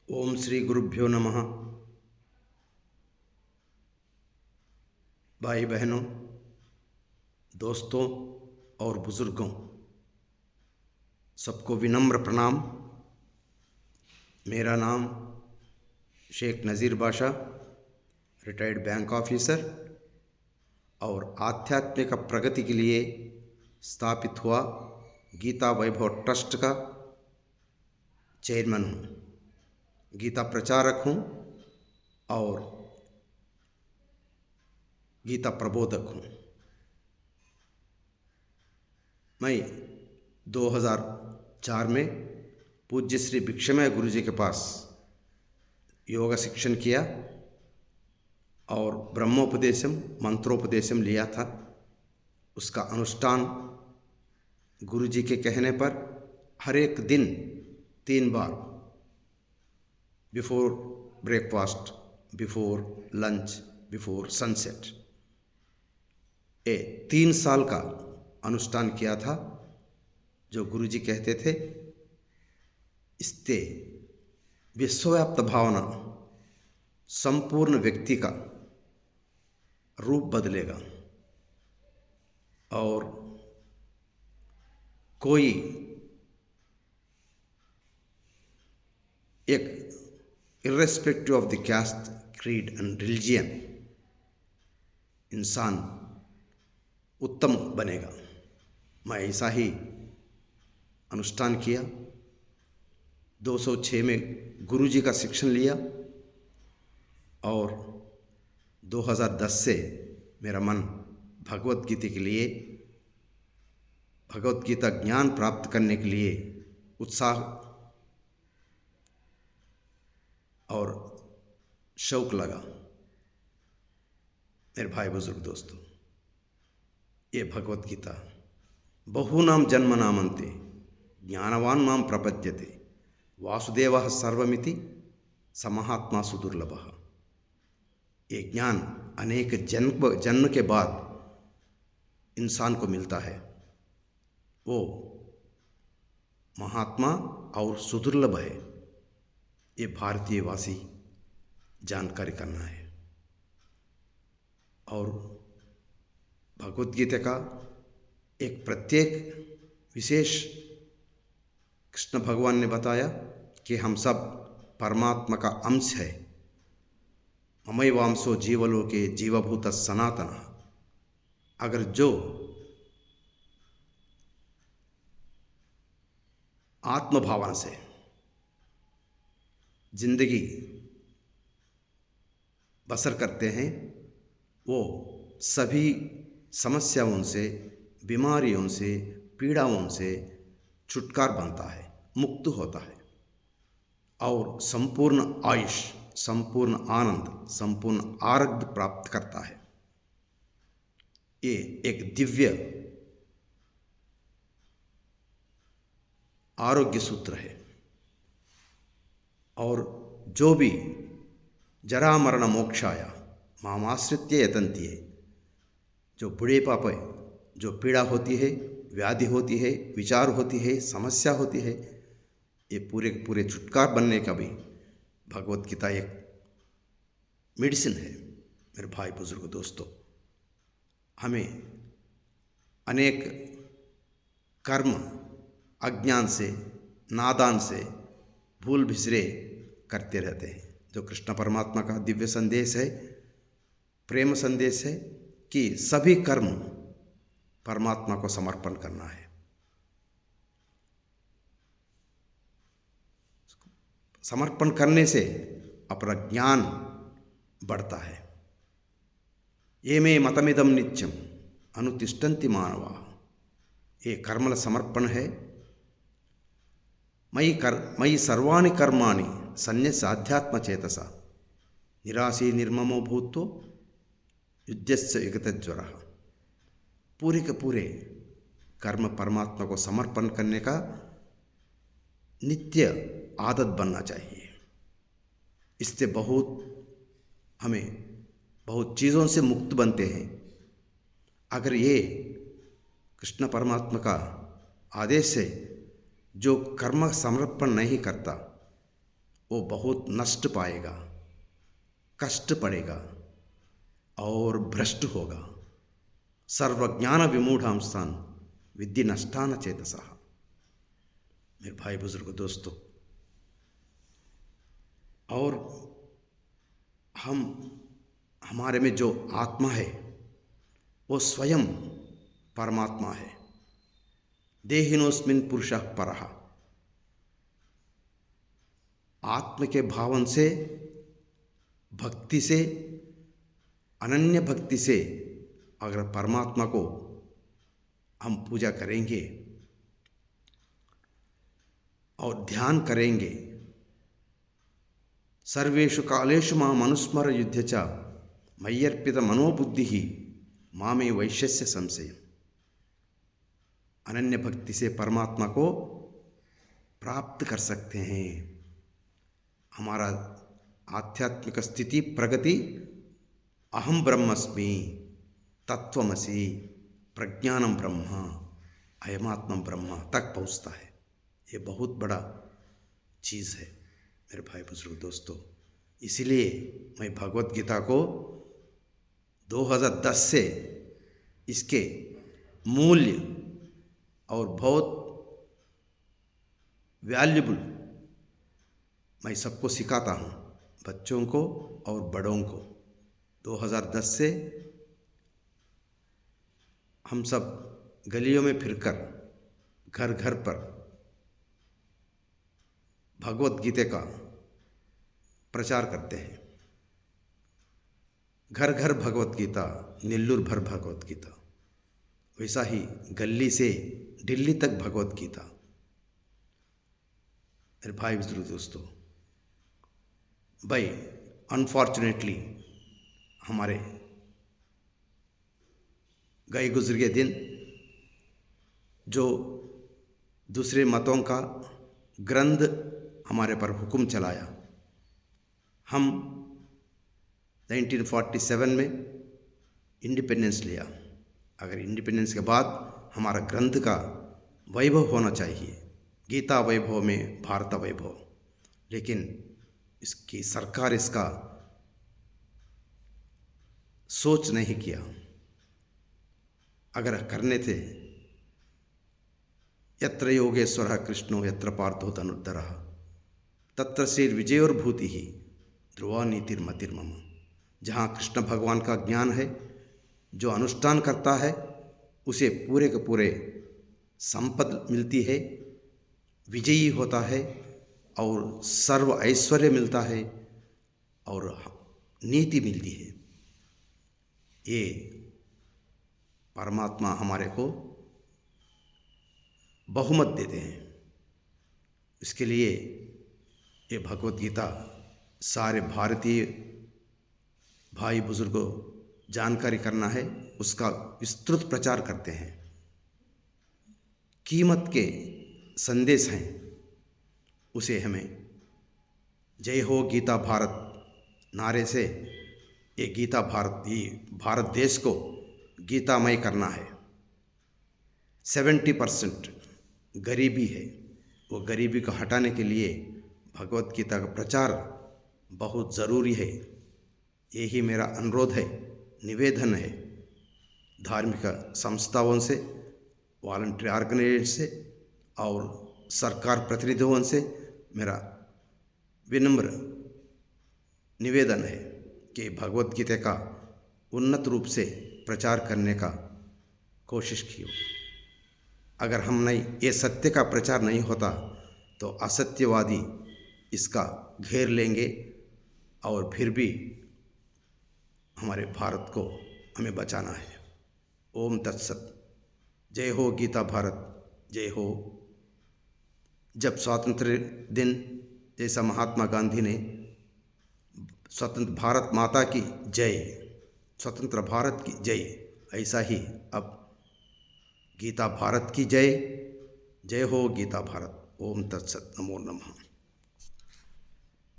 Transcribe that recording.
ओम श्री गुरुभ्यो नमः। भाई बहनों, दोस्तों और बुज़ुर्गों, सबको विनम्र प्रणाम। मेरा नाम शेख नज़ीर बाशा, रिटायर्ड बैंक ऑफिसर और आध्यात्मिक प्रगति के लिए स्थापित हुआ गीता वैभव ट्रस्ट का चेयरमैन हूँ, गीता प्रचारक हूँ और गीता प्रबोधक हूँ। मैं 2004 में पूज्य श्री भिक्षमय गुरु जी के पास योगा शिक्षण किया और ब्रह्मोपदेशम मंत्रोपदेशम लिया था। उसका अनुष्ठान गुरु जी के कहने पर हर एक दिन 3 बार, before breakfast, before lunch, before sunset, ये 3 साल का अनुष्ठान किया था। जो गुरु जी कहते थे, इससे विश्वव्याप्त भावना संपूर्ण व्यक्ति का रूप बदलेगा और कोई एक irrespective of the caste, creed and religion इंसान उत्तम बनेगा। मैं ऐसा ही अनुष्ठान किया। 206 में गुरु जी का शिक्षण लिया और 2010 से मेरा मन भगवत गीता के लिए, भगवत गीता ज्ञान प्राप्त करने के लिए उत्साह और शौक लगा। मेरे भाई बुजुर्ग दोस्तों, ये भगवत गीता बहूनां जन्मनामन्ते ज्ञानवान् मां प्रपद्यते वासुदेवः सर्वमिति स महात्मा सुदुर्लभः। ये ज्ञान अनेक जन्म के बाद इंसान को मिलता है। वो महात्मा और सुदुर्लभ है। ये भारतीय वासी जानकारी करना है। और भगवत गीता का एक प्रत्येक विशेष कृष्ण भगवान ने बताया कि हम सब परमात्मा का अंश है। ममैवांसो जीवलोके जीवभूत सनातन। अगर जो आत्मभावना से जिंदगी बसर करते हैं, वो सभी समस्याओं से, बीमारियों से, पीड़ाओं से छुटकारा बनता है, मुक्त होता है और संपूर्ण आयुष, संपूर्ण आनंद, संपूर्ण आरोग्य प्राप्त करता है। ये एक दिव्य आरोग्य सूत्र है। और जो भी जरा मरण मोक्षाय मामाश्रित्य यतन्ति है, जो बुढ़ेपा पर जो पीड़ा होती है, व्याधि होती है, विचार होती है, समस्या होती है, ये पूरे पूरे छुटकारा बनने का भी भगवत गीता एक मेडिसिन है। मेरे भाई बुजुर्ग दोस्तों, हमें अनेक कर्म अज्ञान से, नादान से भूल भिसरे करते रहते हैं। जो कृष्ण परमात्मा का दिव्य संदेश है, प्रेम संदेश है कि सभी कर्म परमात्मा को समर्पण करना है। समर्पण करने से अपना ज्ञान बढ़ता है। ये मे मतमिदम नित्यम अनुतिष्ठन्ति मानवा। ये कर्मल समर्पण है। मयि सर्वाणि कर्माणि सन्न्यस्य अध्यात्म चेतसा निराशी निर्ममो भूत्वा युद्धस्य विगतज्वरः। पूरे के पूरे कर्म परमात्मा को समर्पण करने का नित्य आदत बनना चाहिए। इससे हमें बहुत चीज़ों से मुक्त बनते हैं। अगर ये कृष्ण परमात्मा का आदेश है, जो कर्म समर्पण नहीं करता वो बहुत नष्ट पाएगा, कष्ट पड़ेगा और भ्रष्ट होगा। सर्वज्ञान विमूढ़ांस्तान विद्धि नष्टान चेतसः। मेरे भाई बुजुर्ग दोस्तों, और हमारे में जो आत्मा है वो स्वयं परमात्मा है। देहिनोस्मिन् पुरुषः परः। आत्म के भावन से, भक्ति से, अनन्य भक्ति से अगर परमात्मा को हम पूजा करेंगे और ध्यान करेंगे, सर्वेषु कालेषु माम् अनुस्मर युध्य च मय्यर्पित मनोबुद्धिः मामे वैश्यस्य संशयम्। अनन्य भक्ति से परमात्मा को प्राप्त कर सकते हैं। हमारा आध्यात्मिक स्थिति, प्रगति अहम ब्रह्मस्मि, तत्वमसि, प्रज्ञानम ब्रह्म, अयमात्म ब्रह्म तक पहुँचता है। ये बहुत बड़ा चीज़ है मेरे भाई बुजुर्ग दोस्तों। इसलिए मैं भगवत गीता को 2010 से इसके मूल्य और बहुत वैल्यूबल मैं सबको सिखाता हूँ, बच्चों को और बड़ों को। 2010 से हम सब गलियों में फिरकर, घर घर पर भगवत गीता का प्रचार करते हैं। घर घर भगवत गीता, नेल्लूर भर भगवत गीता। वैसा ही गली से दिल्ली तक भगवत गीता। मेरे भाई बुजुर्ग दोस्तों, भाई अनफॉर्चुनेटली हमारे गए गुजरे दिन जो दूसरे मतों का ग्रंथ हमारे पर हुक्म चलाया, हम 1947 में इंडिपेंडेंस लिया। अगर इंडिपेंडेंस के बाद हमारा ग्रंथ का वैभव होना चाहिए, गीता वैभव में भारत वैभव, लेकिन इसकी सरकार इसका सोच नहीं किया। अगर करने थे, यत्र योगेश्वरः कृष्णो यत्र पार्थो धनुर्धरः तत्र श्रीर्विजयोर्भूतिः ध्रुवा नीतिर्मतिर्मम। जहाँ कृष्ण भगवान का ज्ञान है, जो अनुष्ठान करता है उसे पूरे के पूरे संपद मिलती है, विजयी होता है और सर्व ऐश्वर्य मिलता है और नीति मिलती है। ये परमात्मा हमारे को बहुमत देते हैं। इसके लिए ये भगवत गीता सारे भारतीय भाई बुजुर्गों जानकारी करना है, उसका विस्तृत प्रचार करते हैं। कीमत के संदेश हैं, उसे हमें जय हो गीता भारत नारे से ये गीता भारत, ये भारत देश को गीतामय करना है। 70% गरीबी है, वो गरीबी को हटाने के लिए भगवत गीता का प्रचार बहुत ज़रूरी है। यही मेरा अनुरोध है, निवेदन है धार्मिक संस्थाओं से, वॉलंटरी ऑर्गेनाइजेशन से और सरकार प्रतिनिधियों से मेरा विनम्र निवेदन है कि भगवत गीता का उन्नत रूप से प्रचार करने का कोशिश कियो। अगर हम नहीं, ये सत्य का प्रचार नहीं होता तो असत्यवादी इसका घेर लेंगे और फिर भी हमारे भारत को हमें बचाना है। ओम तत्सत। जय हो गीता भारत, जय हो। जब स्वातंत्र्य दिन जैसा महात्मा गांधी ने स्वतंत्र भारत माता की जय, स्वतंत्र भारत की जय, ऐसा ही अब गीता भारत की जय, जय हो गीता भारत। ओम तत्सत। नमो नमः।